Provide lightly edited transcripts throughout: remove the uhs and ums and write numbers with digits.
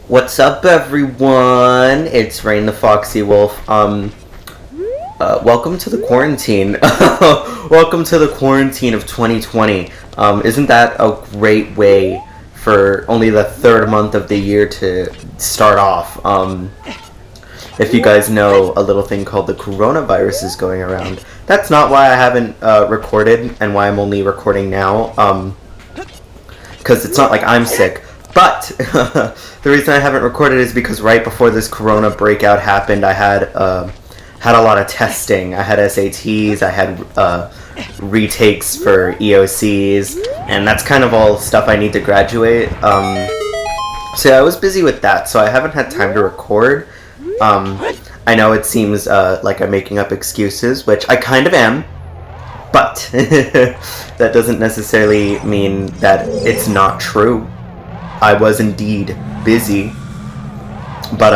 What's up, everyone? It's Rain the Foxy Wolf. Welcome to the quarantine. Welcome to the quarantine of 2020. Isn't that a great way for only the third month of the year to start off? If you guys know, a little thing called the coronavirus is going around. That's not why I haven't recorded and why I'm only recording now. Because it's not like I'm sick. But the reason I haven't recorded is because right before this corona breakout happened, I had a lot of testing. I had SATs, I had retakes for EOCs, and that's kind of all stuff I need to graduate. So yeah, I was busy with that, so I haven't had time to record. I know it seems like I'm making up excuses, which I kind of am, but that doesn't necessarily mean that it's not true. I was indeed busy, but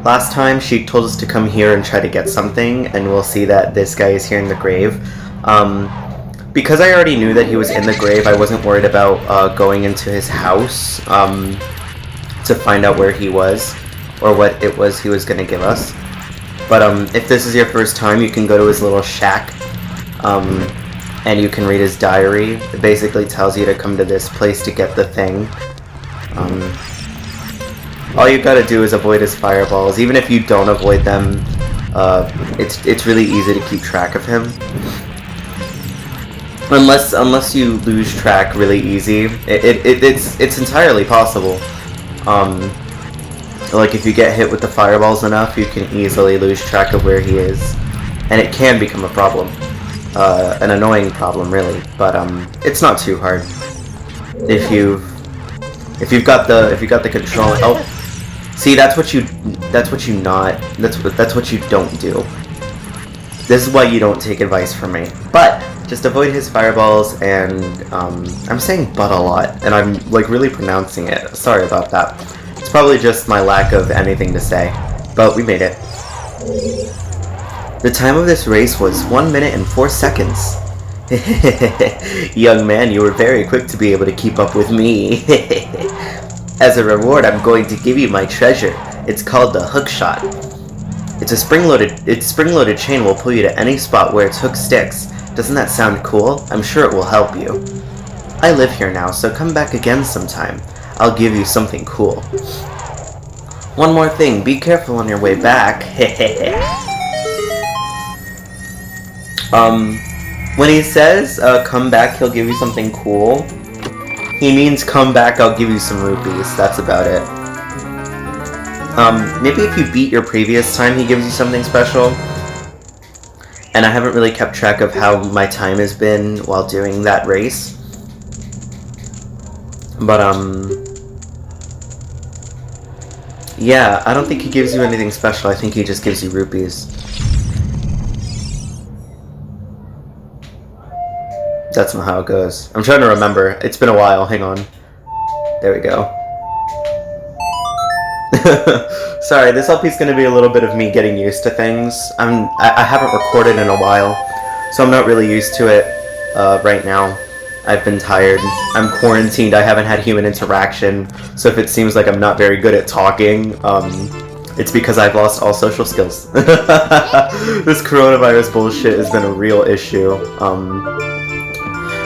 last time she told us to come here and try to get something, and we'll see that this guy is here in the grave. Because I already knew that he was in the grave, I wasn't worried about going into his house to find out where he was or what it was he was going to give us. But if this is your first time, you can go to his little shack and you can read his diary. It basically tells you to come to this place to get the thing. All you gotta do is avoid his fireballs. Even if you don't avoid them, it's really easy to keep track of him. Unless you lose track really easy, it's entirely possible. Like if you get hit with the fireballs enough, you can easily lose track of where he is, and it can become a problem, an annoying problem really. But it's not too hard if you've got the control. Oh, see, that's what you don't do. This is why you don't take advice from me. But just avoid his fireballs, and I'm saying "but" a lot, and I'm like really pronouncing it. Sorry about that. It's probably just my lack of anything to say, but we made it. The time of this race was 1 minute and 4 seconds. Young man, you were very quick to be able to keep up with me. As a reward, I'm going to give you my treasure. It's called the hook shot. Its spring-loaded chain will pull you to any spot where its hook sticks. Doesn't that sound cool? I'm sure it will help you. I live here now, so come back again sometime. I'll give you something cool. One more thing, be careful on your way back. When he says, come back, he'll give you something cool, he means come back, I'll give you some rupees. That's about it. Maybe if you beat your previous time, he gives you something special. And I haven't really kept track of how my time has been while doing that race. But, yeah, I don't think he gives you anything special. I think he just gives you rupees. That's not how it goes. I'm trying to remember. It's been a while. Hang on. There we go. Sorry, this LP is going to be a little bit of me getting used to things. I haven't recorded in a while, so I'm not really used to it right now. I've been tired. I'm quarantined. I haven't had human interaction, so if it seems like I'm not very good at talking, it's because I've lost all social skills. This coronavirus bullshit has been a real issue.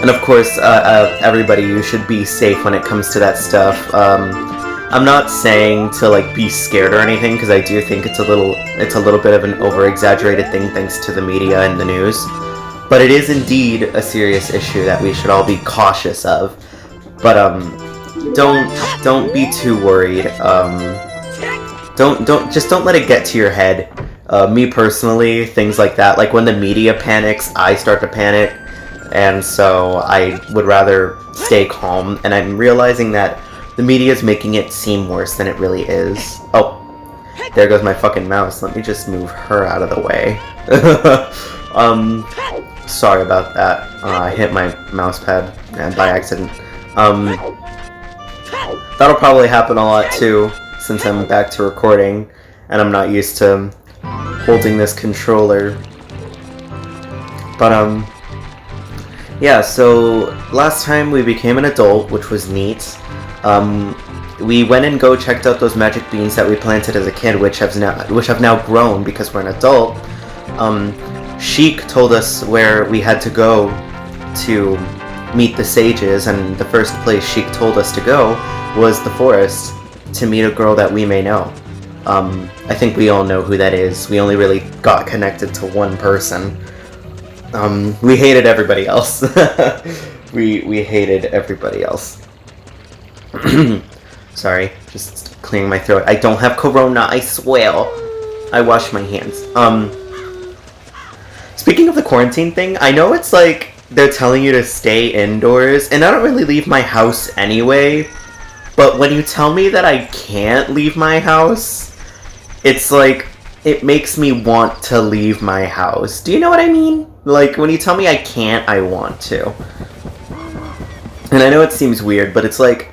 And of course, everybody, you should be safe when it comes to that stuff. I'm not saying to like be scared or anything, because I do think it's a little bit of an over-exaggerated thing thanks to the media and the news. But it is indeed a serious issue that we should all be cautious of. But don't be too worried. Don't let it get to your head. Me personally, things like that, like when the media panics, I start to panic. And so I would rather stay calm, and I'm realizing that the media is making it seem worse than it really is. Oh, there goes my fucking mouse. Let me just move her out of the way. Sorry about that. I hit my mouse pad by accident. That'll probably happen a lot too, since I'm back to recording, and I'm not used to holding this controller. But, yeah, so last time we became an adult, which was neat. we went and checked out those magic beans that we planted as a kid, which have now grown because we're an adult. Sheik told us where we had to go to meet the sages, and the first place Sheik told us to go was the forest to meet a girl that we may know. I think we all know who that is. We only really got connected to one person. We hated everybody else. we hated everybody else. Sorry, just clearing my throat. I don't have corona, I swear. I wash my hands. Speaking of the quarantine thing, I know it's like they're telling you to stay indoors, and I don't really leave my house anyway, but when you tell me that I can't leave my house, it's like, it makes me want to leave my house. Do you know what I mean? Like, when you tell me I can't, I want to. And I know it seems weird, but it's like,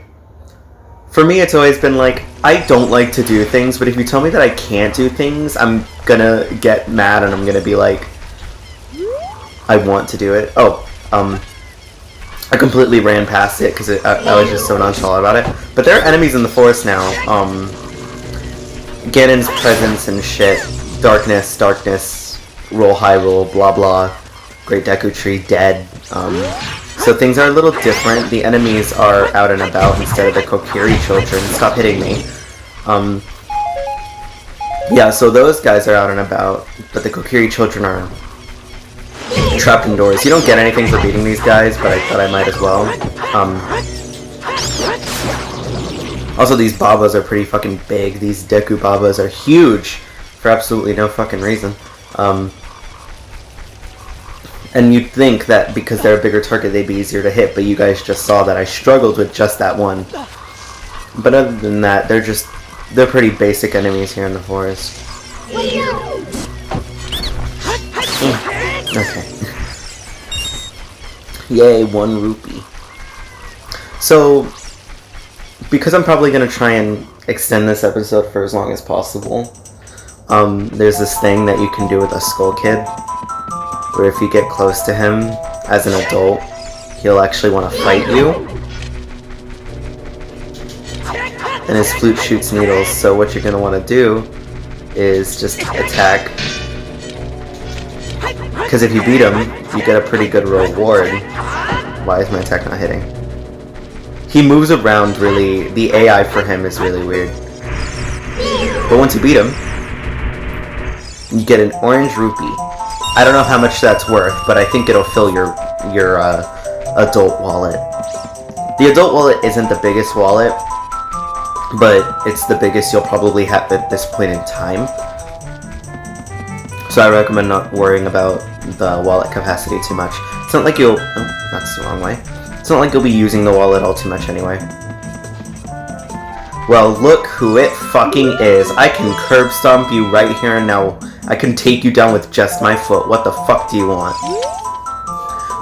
for me it's always been like, I don't like to do things, but if you tell me that I can't do things, I'm gonna get mad and I'm gonna be like, I want to do it. Oh, I completely ran past it because I was just so nonchalant about it. But there are enemies in the forest now. Ganon's presence and shit. Darkness, roll high roll, blah blah. Great Deku Tree, dead. So things are a little different. The enemies are out and about instead of the Kokiri children. Stop hitting me. Yeah, so those guys are out and about, but the Kokiri children are trapped indoors. You don't get anything for beating these guys, but I thought I might as well. Also, these Babas are pretty fucking big. These Deku Babas are huge for absolutely no fucking reason. And you'd think that because they're a bigger target, they'd be easier to hit, but you guys just saw that I struggled with just that one. But other than that, they're pretty basic enemies here in the forest. Okay. Yay, 1 rupee. So, because I'm probably going to try and extend this episode for as long as possible, there's this thing that you can do with a Skull Kid, where if you get close to him as an adult, he'll actually want to fight you. And his flute shoots needles, so what you're going to want to do is just attack. Because if you beat him, you get a pretty good reward. Why is my attack not hitting? He moves around really. The AI for him is really weird. But once you beat him, you get an orange rupee. I don't know how much that's worth, but I think it'll fill your adult wallet. The adult wallet isn't the biggest wallet, but it's the biggest you'll probably have at this point in time. So I recommend not worrying about the wallet capacity too much. It's not like you'll... Oh, that's the wrong way. It's not like you'll be using the wallet all too much anyway. Well, look who it fucking is. I can curb stomp you right here and now. I can take you down with just my foot. What the fuck do you want?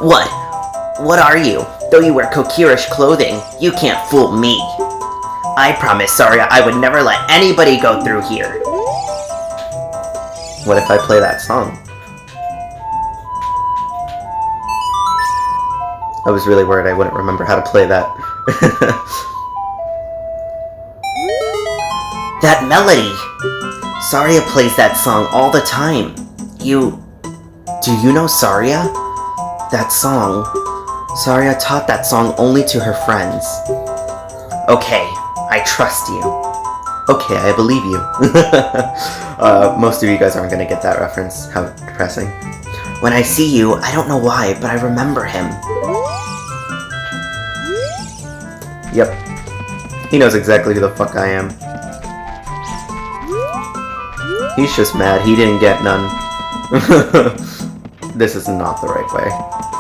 What? What are you? Though you wear Kokirish clothing, you can't fool me. I promised Saria I would never let anybody go through here. What if I play that song? I was really worried I wouldn't remember how to play that. That melody! Saria plays that song all the time. Do you know Saria? That song. Saria taught that song only to her friends. Okay, I trust you. Okay, I believe you. Most of you guys aren't gonna get that reference. How depressing. When I see you, I don't know why, but I remember him. Yep. He knows exactly who the fuck I am. He's just mad he didn't get none. This is not the right way.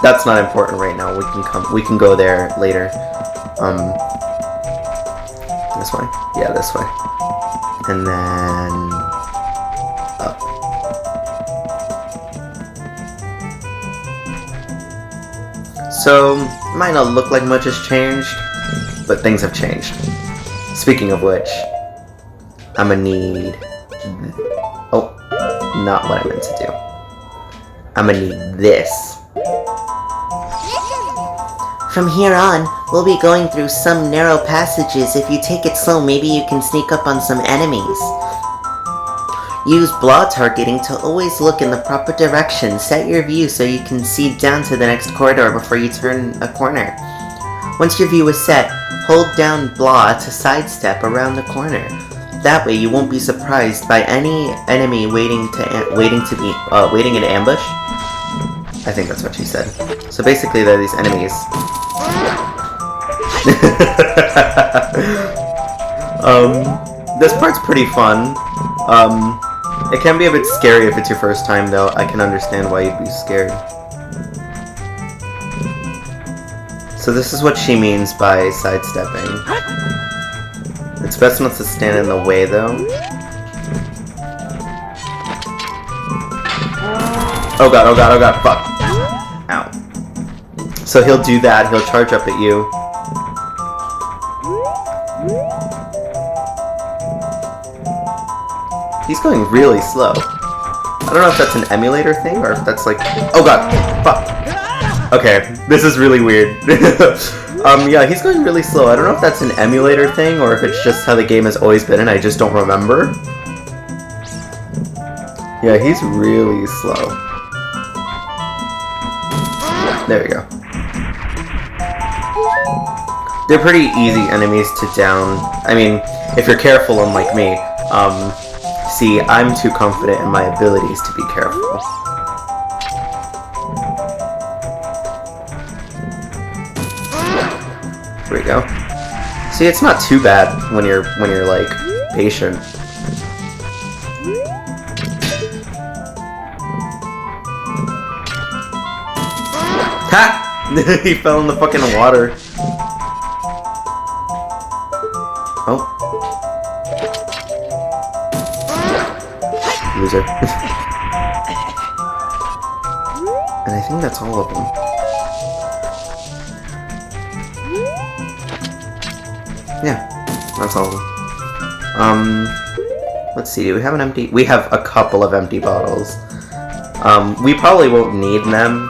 That's not important right now. We can go there later. This way? Yeah, this way. And then up. So, might not look like much has changed, but things have changed. Speaking of which, I'm gonna need... Oh, not what I meant to do. I'm gonna need this. From here on, we'll be going through some narrow passages. If you take it slow, maybe you can sneak up on some enemies. Use blot targeting to always look in the proper direction. Set your view so you can see down to the next corridor before you turn a corner. Once your view is set, hold down blot to sidestep around the corner. That way you won't be surprised by any enemy waiting in ambush. I think that's what she said. So basically they're these enemies. This part's pretty fun. It can be a bit scary if it's your first time, though. I can understand why you'd be scared. So this is what she means by sidestepping. It's best not to stand in the way, though. Oh god, oh god, oh god, fuck. Ow. So he'll do that, he'll charge up at you. He's going really slow. I don't know if that's an emulator thing or if that's like... Oh god! Fuck! Okay, this is really weird. Yeah, he's going really slow. I don't know if that's an emulator thing or if it's just how the game has always been and I just don't remember. Yeah, he's really slow. There we go. They're pretty easy enemies to down. I mean, if you're careful, unlike me. See, I'm too confident in my abilities to be careful. Here we go. See, it's not too bad when you're like patient. Ha! He fell in the fucking water. Oh. Loser. And I think that's all of them. Yeah, that's all of them. Let's see, do we have an empty... We have a couple of empty bottles. We probably won't need them,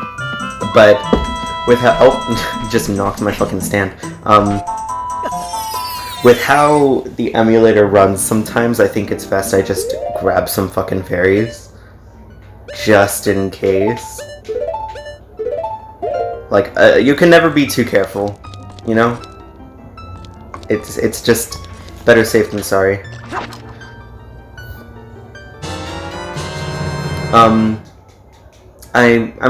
but with how... Oh, just knocked my fucking stand. With how the emulator runs, sometimes I think it's best I just grab some fucking fairies. Just in case. Like, you can never be too careful, you know? It's just better safe than sorry. I'm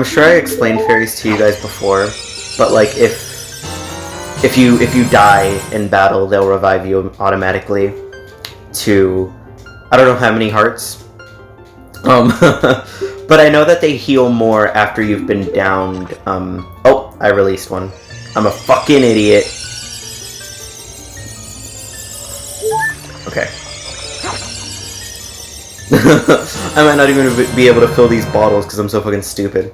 sure I explained fairies to you guys before, but like if you die in battle, they'll revive you automatically to I don't know how many hearts. But I know that they heal more after you've been downed. Oh, I released one. I'm a fucking idiot. Okay. I might not even be able to fill these bottles because I'm so fucking stupid.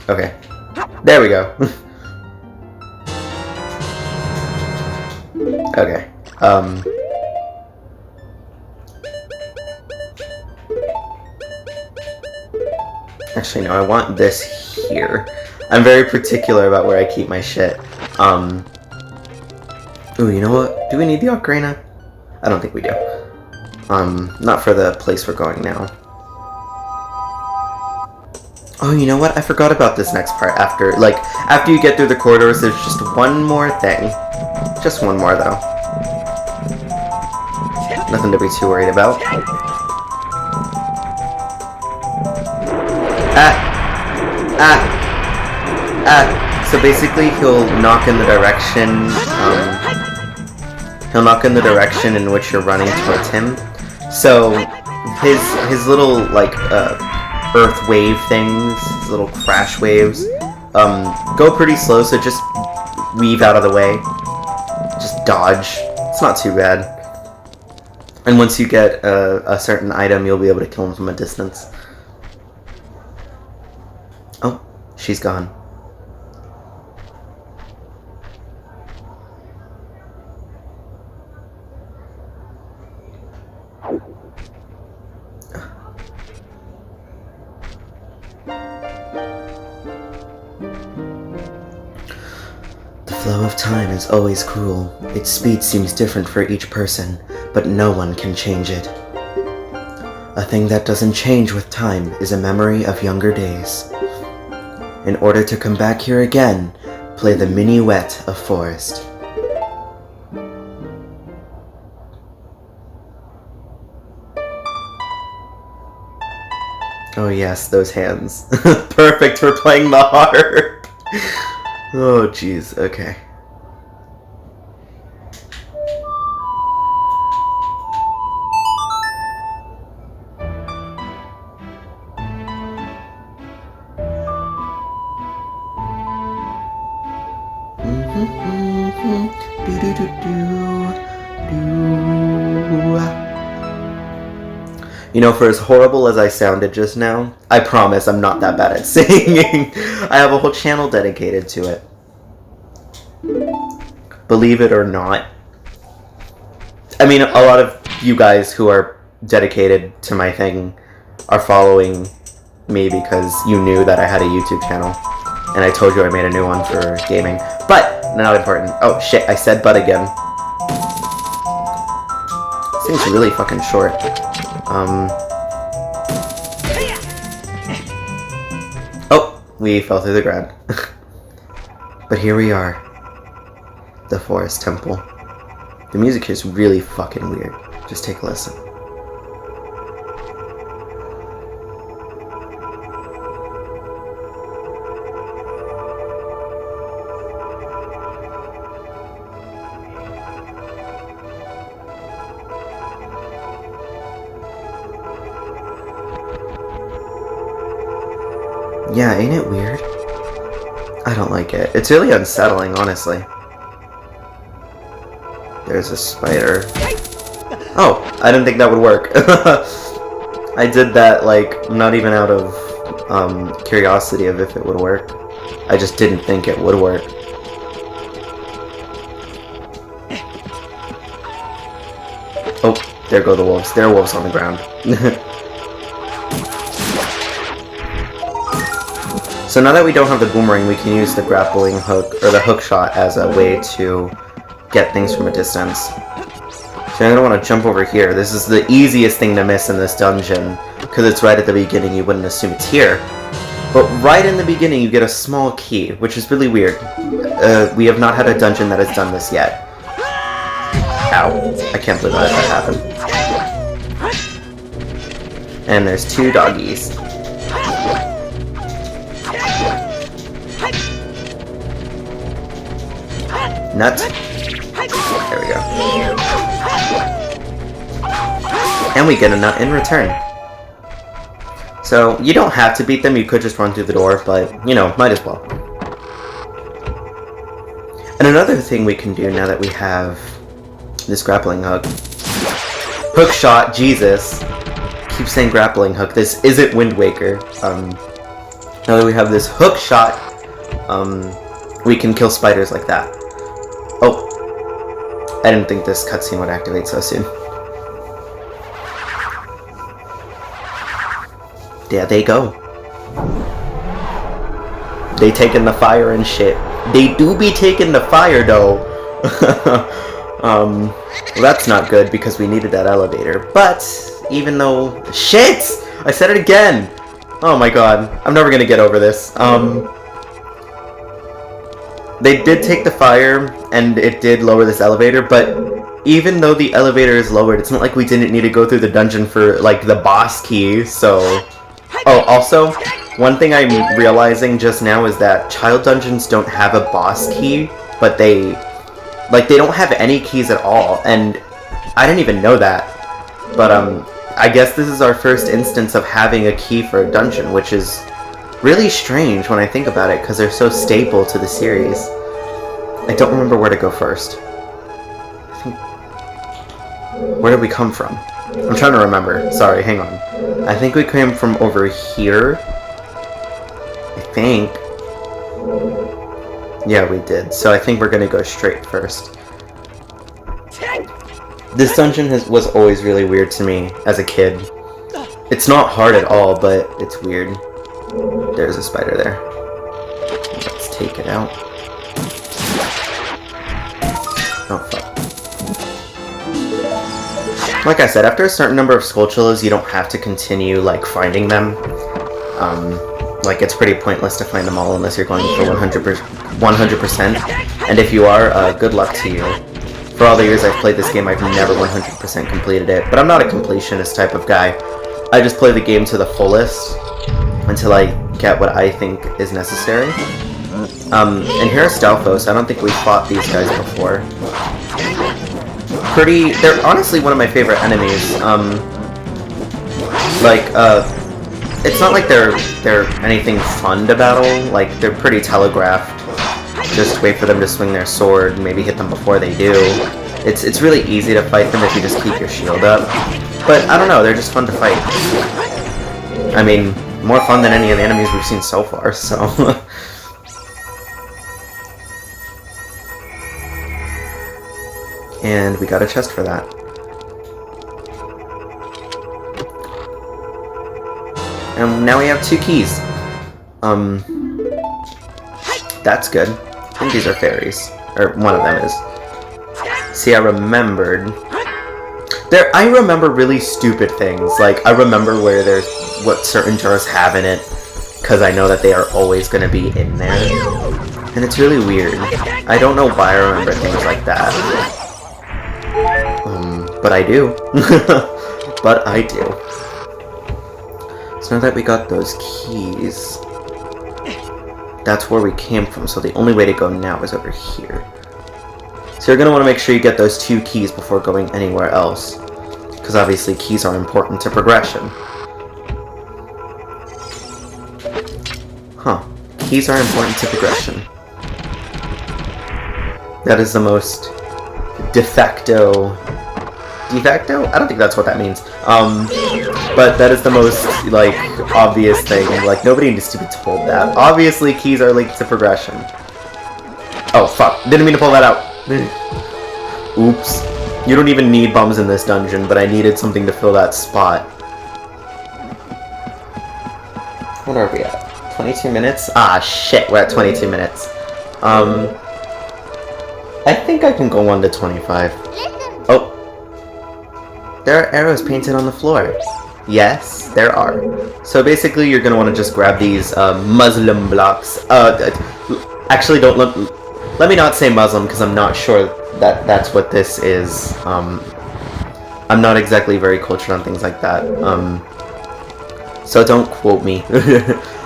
Okay. There we go. Okay. Actually, no, I want this here. I'm very particular about where I keep my shit. Ooh, you know what? Do we need the Ocarina? I don't think we do. Not for the place we're going now. Oh, you know what? I forgot about this next part after you get through the corridors, there's just one more thing. Just one more, though. Nothing to be too worried about. So basically, he'll knock in the direction, in which you're running towards him. So, his little, like, earth wave things, his little crash waves, go pretty slow, so just weave out of the way. Just dodge. It's not too bad. And once you get a certain item, you'll be able to kill him from a distance. Oh, she's gone. flow of time is always cruel. Its speed seems different for each person, but no one can change it. A thing that doesn't change with time is a memory of younger days. In order to come back here again, play the minuet of Forest. Oh yes, those hands. Perfect for playing the harp. Oh jeez, okay. You know, for as horrible as I sounded just now, I promise I'm not that bad at singing. I have a whole channel dedicated to it. Believe it or not. I mean, a lot of you guys who are dedicated to my thing are following me because you knew that I had a YouTube channel. And I told you I made a new one for gaming. But, not important. Oh shit, I said but again. This thing's really fucking short. Oh, we fell through the ground. But here we are. The Forest Temple. The music here is really fucking weird. Just take a listen. Yeah, ain't it weird? I don't like it. It's really unsettling, honestly. There's a spider. Oh, I didn't think that would work. I did that, like, not even out of curiosity of if it would work. I just didn't think it would work. Oh, there go the wolves. There are wolves on the ground. So now that we don't have the boomerang, we can use the grappling hook, or the hook shot, as a way to get things from a distance. So I'm going to want to jump over here. This is the easiest thing to miss in this dungeon, because it's right at the beginning. You wouldn't assume it's here. But right in the beginning, you get a small key, which is really weird. We have not had a dungeon that has done this yet. Ow. I can't believe that happened. And there's two doggies. Nut. There we go. And we get a nut in return. So, you don't have to beat them, you could just run through the door, but, you know, might as well. And another thing we can do now that we have this grappling hook. Hook shot, Jesus. Keep saying grappling hook. This isn't Wind Waker. Now that we have this hook shot, we can kill spiders like that. Oh, I didn't think this cutscene would activate so soon. There they go. They taking the fire and shit. They do be taking the fire though. Well, that's not good because we needed that elevator. But even though shit, I said it again. Oh my god, I'm never gonna get over this. They did take the fire, and it did lower this elevator, but even though the elevator is lowered, it's not like we didn't need to go through the dungeon for, like, the boss key, so... Oh, also, one thing I'm realizing just now is that child dungeons don't have a boss key, but they don't have any keys at all, and I didn't even know that. But, I guess this is our first instance of having a key for a dungeon, which is really strange when I think about it, because they're so staple to the series. I don't remember where to go first. Where did we come from? I'm trying to remember. Sorry, hang on. I think we came from over here. I think. Yeah, we did. So I think we're gonna go straight first. This dungeon was always really weird to me as a kid. It's not hard at all, but it's weird. There's a spider there. Let's take it out. Oh, fuck. Like I said, after a certain number of Skulltulas, you don't have to continue, like, finding them. Like, it's pretty pointless to find them all unless you're going for 100%. And if you are, good luck to you. For all the years I've played this game, I've never 100% completed it. But I'm not a completionist type of guy. I just play the game to the fullest until I get what I think is necessary. And here are Stalfos. I don't think we've fought these guys before. They're honestly one of my favorite enemies. It's not like they're anything fun to battle. Like, they're pretty telegraphed. Just wait for them to swing their sword and maybe hit them before they do. It's really easy to fight them if you just keep your shield up. But I don't know, they're just fun to fight. I mean, more fun than any of the enemies we've seen so far, so... And we got a chest for that. And now we have 2 keys. That's good. I think these are fairies. Or one of them is. See, I remembered. I remember really stupid things. Like, I remember what certain jars have in it. Because I know that they are always going to be in there. And it's really weird. I don't know why I remember things like that. But I do. But I do. So now that we got those keys, that's where we came from. So the only way to go now is over here. So you're going to want to make sure you get those 2 keys before going anywhere else. Because obviously keys are important to progression. Huh. Keys are important to progression. That is the most de facto? I don't think that's what that means. But that is the most, like, obvious thing. Like, nobody needs to be told that. Obviously, keys are linked to progression. Oh, fuck. Didn't mean to pull that out. Oops. You don't even need bombs in this dungeon, but I needed something to fill that spot. What are we at? 22 minutes? Ah, shit. We're at 22 minutes. I think I can go on to 25. Oh. There are arrows painted on the floor. Yes, there are. So basically, you're going to want to just grab these Muslim blocks. Actually, don't let me not say Muslim, because I'm not sure that that's what this is. I'm not exactly very cultured on things like that. So don't quote me.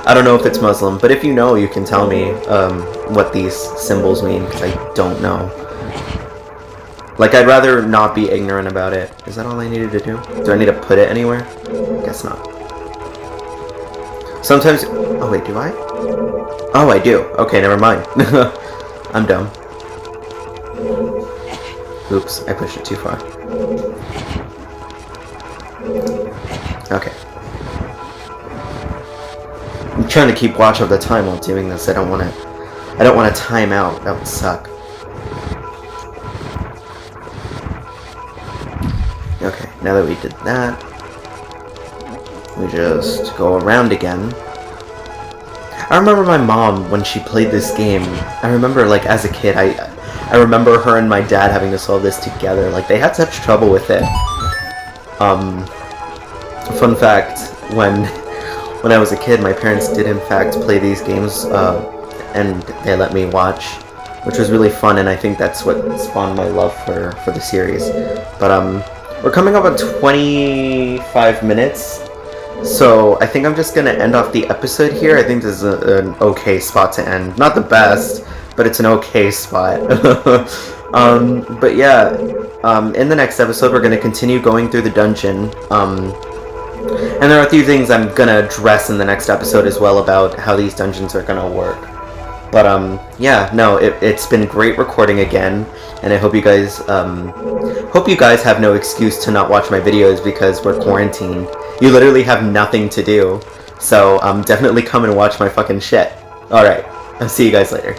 I don't know if it's Muslim, but if you know, you can tell me what these symbols mean, because I don't know. Like, I'd rather not be ignorant about it. Is that all I needed to do? Do I need to put it anywhere? Guess not. Sometimes... Oh, wait, do I? Oh, I do. Okay, never mind. I'm dumb. Oops, I pushed it too far. Okay. I'm trying to keep watch of the time while doing this. I don't want to time out. That would suck. Okay, now that we did that, we just go around again. I remember my mom, when she played this game, I remember, like, as a kid, I remember her and my dad having to solve this together. Like, they had such trouble with it. Fun fact, when I was a kid, my parents did, in fact, play these games, and they let me watch, which was really fun, and I think that's what spawned my love for the series. But, we're coming up on 25 minutes, so I think I'm just going to end off the episode here. I think this is an okay spot to end. Not the best, but it's an okay spot. But yeah, in the next episode, we're going to continue going through the dungeon. And there are a few things I'm going to address in the next episode as well about how these dungeons are going to work. But, yeah, no, it's been great recording again, and I hope you guys have no excuse to not watch my videos because we're quarantined. You literally have nothing to do, so, definitely come and watch my fucking shit. Alright, I'll see you guys later.